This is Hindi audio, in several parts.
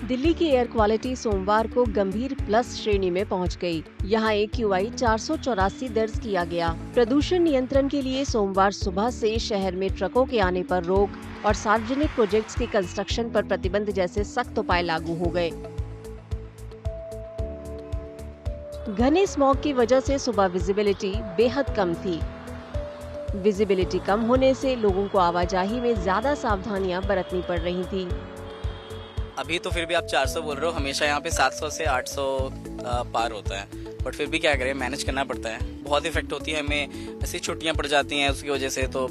दिल्ली की एयर क्वालिटी सोमवार को गंभीर प्लस श्रेणी में पहुंच गई। यहां AQI 484 दर्ज किया गया। प्रदूषण नियंत्रण के लिए सोमवार सुबह से शहर में ट्रकों के आने पर रोक और सार्वजनिक प्रोजेक्ट्स के कंस्ट्रक्शन पर प्रतिबंध जैसे सख्त उपाय लागू हो गए। घने स्मॉग की वजह से सुबह विजिबिलिटी बेहद कम थी। विजिबिलिटी कम होने से लोगों को आवाजाही में ज्यादा सावधानियां बरतनी पड़ रही थी। अभी तो फिर भी आप 400 बोल रहे हो, हमेशा यहाँ पे 700 से 800 पार होता है, बट फिर भी क्या करें, मैनेज करना पड़ता है। बहुत इफेक्ट होती है हमें, ऐसी छुट्टियाँ पड़ जाती हैं उसकी वजह से, तो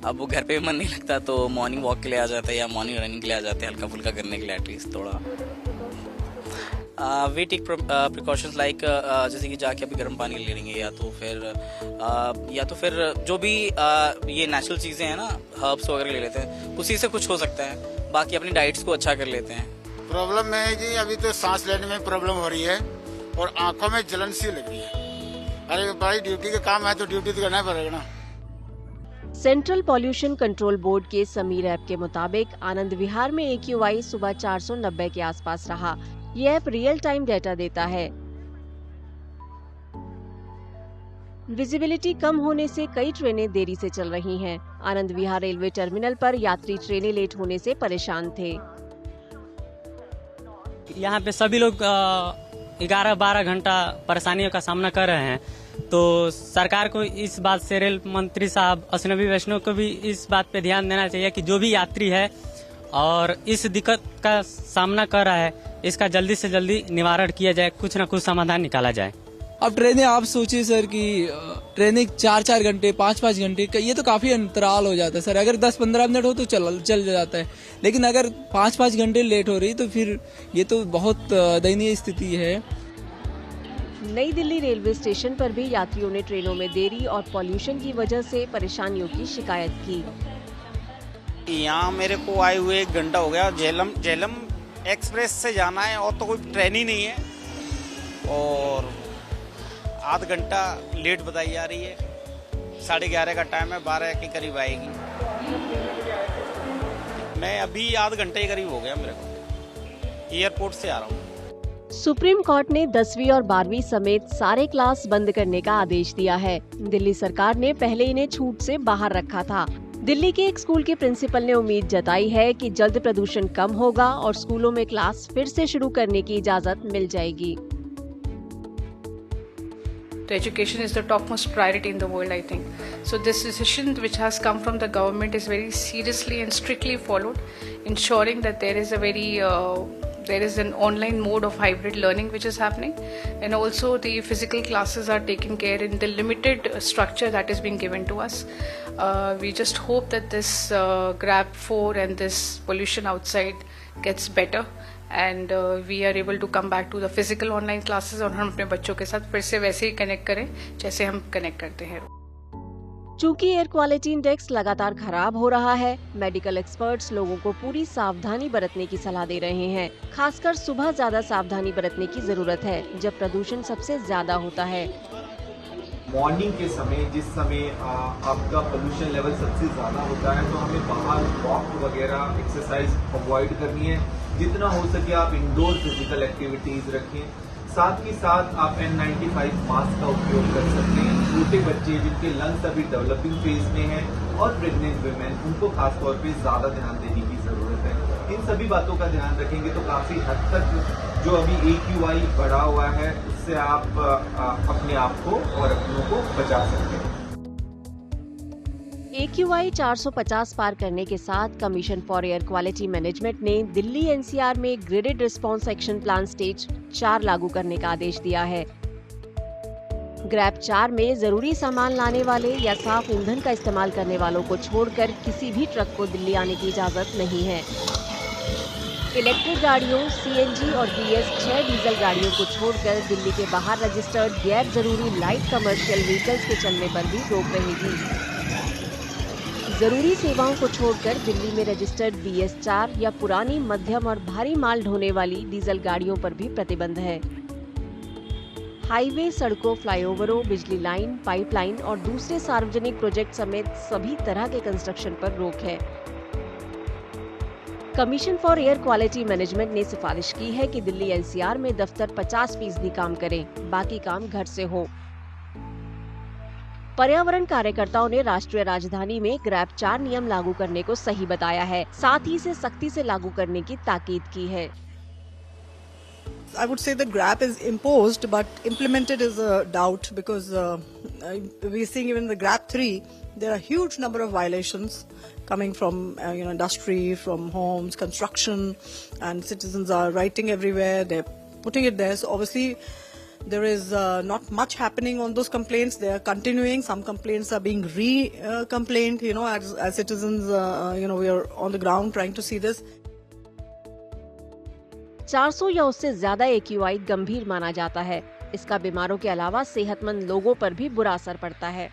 अब वो घर पे भी मन नहीं लगता, तो मॉर्निंग वॉक के लिए आ जाता है या मॉर्निंग रनिंग के लिए आ जाते हैं, हल्का फुल्का करने के लिए एटलीस्ट थोड़ा। वी टेक प्रिकॉशंस लाइक जैसे कि जाके अभी गर्म पानी ले लेंगे, या तो फिर जो भी ये नेचुरल चीज़ें हैं ना, हर्ब्स वगैरह ले लेते हैं, उसी से कुछ हो सकता है। बाकी अपनी डाइट्स को अच्छा कर लेते हैं। प्रॉब्लम है जी, अभी तो सांस लेने में प्रॉब्लम हो रही है और आंखों में जलन सी लग रही है। अरे भाई, ड्यूटी का काम है तो ड्यूटी तो करना पड़ेगा ना। सेंट्रल पॉल्यूशन कंट्रोल बोर्ड के समीर ऐप के मुताबिक आनंद विहार में AQI सुबह 490 के आसपास रहा। ये ऐप रियल टाइम डेटा देता है। विजिबिलिटी कम होने से कई ट्रेनें देरी से चल रही हैं। आनंद विहार रेलवे टर्मिनल पर यात्री ट्रेनें लेट होने से परेशान थे। यहाँ पे सभी लोग 11-12 घंटा परेशानियों का सामना कर रहे हैं, तो सरकार को इस बात से, रेल मंत्री साहब अश्विनी वैष्णव को भी इस बात पे ध्यान देना चाहिए कि जो भी यात्री है और इस दिक्कत का सामना कर रहा है, इसका जल्दी से जल्दी निवारण किया जाए, कुछ न कुछ समाधान निकाला जाए। अब ट्रेनें आप सोचिए सर कि ट्रेनें 4-4 घंटे 5-5 घंटे, ये तो काफी अंतराल हो जाता है सर। अगर 10-15 मिनट हो तो चल जाता है, लेकिन अगर 5-5 घंटे लेट हो रही तो फिर ये तो बहुत दयनीय स्थिति है। नई दिल्ली रेलवे स्टेशन पर भी यात्रियों ने ट्रेनों में देरी और पॉल्यूशन की वजह से परेशानियों की शिकायत की। यहाँ मेरे को आए हुए 1 घंटा हो गया। झेलम एक्सप्रेस से जाना है और तो कोई ट्रेन ही नहीं है, और आध घंटा लेट बताई जा रही है। 11:30 का टाइम है, 12 के करीब आएगी। मैं अभी आध घंटे के करीब हो गया मेरे को, एयरपोर्ट से आ रहा हूँ। सुप्रीम कोर्ट ने 10वीं और 12वीं समेत सारे क्लास बंद करने का आदेश दिया है। दिल्ली सरकार ने पहले इन्हें छूट से बाहर रखा था। दिल्ली के एक स्कूल के प्रिंसिपल ने उम्मीद जताई है कि जल्द प्रदूषण कम होगा और स्कूलों में क्लास फिर से शुरू करने की इजाजत मिल जाएगी। Education is the topmost priority in the world, I think. So this decision which has come from the government is very seriously and strictly followed, ensuring that there is an online mode of hybrid learning which is happening, and also the physical classes are taken care in the limited structure that is being given to us. We just hope that this Grab 4 and this pollution outside gets better, and we are able to come back to the physical online classes, और हम अपने बच्चों के साथ फिर से वैसे ही कनेक्ट करें जैसे हम कनेक्ट करते हैं। चूंकि एयर क्वालिटी इंडेक्स लगातार खराब हो रहा है, मेडिकल एक्सपर्ट्स लोगों को पूरी सावधानी बरतने की सलाह दे रहे हैं। खासकर सुबह ज्यादा सावधानी बरतने की जरूरत है, जब प्रदूषण सबसे ज्यादा होता है। मॉर्निंग के समय, जिस समय आपका पोल्यूशन लेवल सबसे ज़्यादा होता है, तो हमें बाहर वॉक वगैरह एक्सरसाइज अवॉइड करनी है। जितना हो सके आप इंडोर फिजिकल एक्टिविटीज़ रखें। साथ ही साथ आप N95 मास्क का उपयोग कर सकते हैं। छोटे बच्चे जिनके लंग्स अभी डेवलपिंग फेज में हैं और प्रेग्नेंट वुमेन, उनको खासतौर पे ज़्यादा ध्यान देने की ज़रूरत है। इन सभी बातों का ध्यान रखेंगे तो काफ़ी हद तक जो अभी AQI बढ़ा हुआ है, उससे आप अपने आप को और अपनों को बचा सकते हैं। AQI 450 पार करने के साथ commission for air quality management ने दिल्ली NCR में graded response action plan stage 4 लागू करने का आदेश दिया है। ग्रैब 4 में जरूरी सामान लाने वाले या साफ ईंधन का इस्तेमाल करने वालों को छोड़कर किसी भी ट्रक को दिल्ली आने की इजाजत नहीं है। इलेक्ट्रिक गाड़ियों, CNG और BS6 डीजल गाड़ियों को छोड़कर दिल्ली के बाहर रजिस्टर्ड गैर जरूरी लाइट कमर्शियल व्हीकल्स के चलने पर भी रोक रहेगी। जरूरी सेवाओं को छोड़कर दिल्ली में रजिस्टर्ड BS4 या पुरानी, मध्यम और भारी माल ढोने वाली डीजल गाड़ियों पर भी प्रतिबंध है। हाईवे, सड़कों, फ्लाईओवरों, बिजली लाइन, पाइपलाइन और दूसरे सार्वजनिक प्रोजेक्ट समेत सभी तरह के कंस्ट्रक्शन पर रोक है। Commission for air quality management ने सिफारिश की है कि दिल्ली एनसीआर में दफ्तर 50% काम करें, बाकी काम घर से हो। पर्यावरण कार्यकर्ताओं ने राष्ट्रीय राजधानी में ग्रैब 4 नियम लागू करने को सही बताया है, साथ ही इसे सख्ती से लागू करने की ताकीद की है। I would say that GRAP is imposed, but implemented is a doubt because we're seeing even the GRAP 3, there are huge number of violations coming from industry, from homes, construction, and citizens are writing everywhere. They're putting it there. So obviously, there is not much happening on those complaints. They are continuing. Some complaints are being complained. As citizens, we are on the ground trying to see this. 400 या उससे ज्यादा AQI गंभीर माना जाता है। इसका बीमारों के अलावा सेहतमंद लोगों पर भी बुरा असर पड़ता है।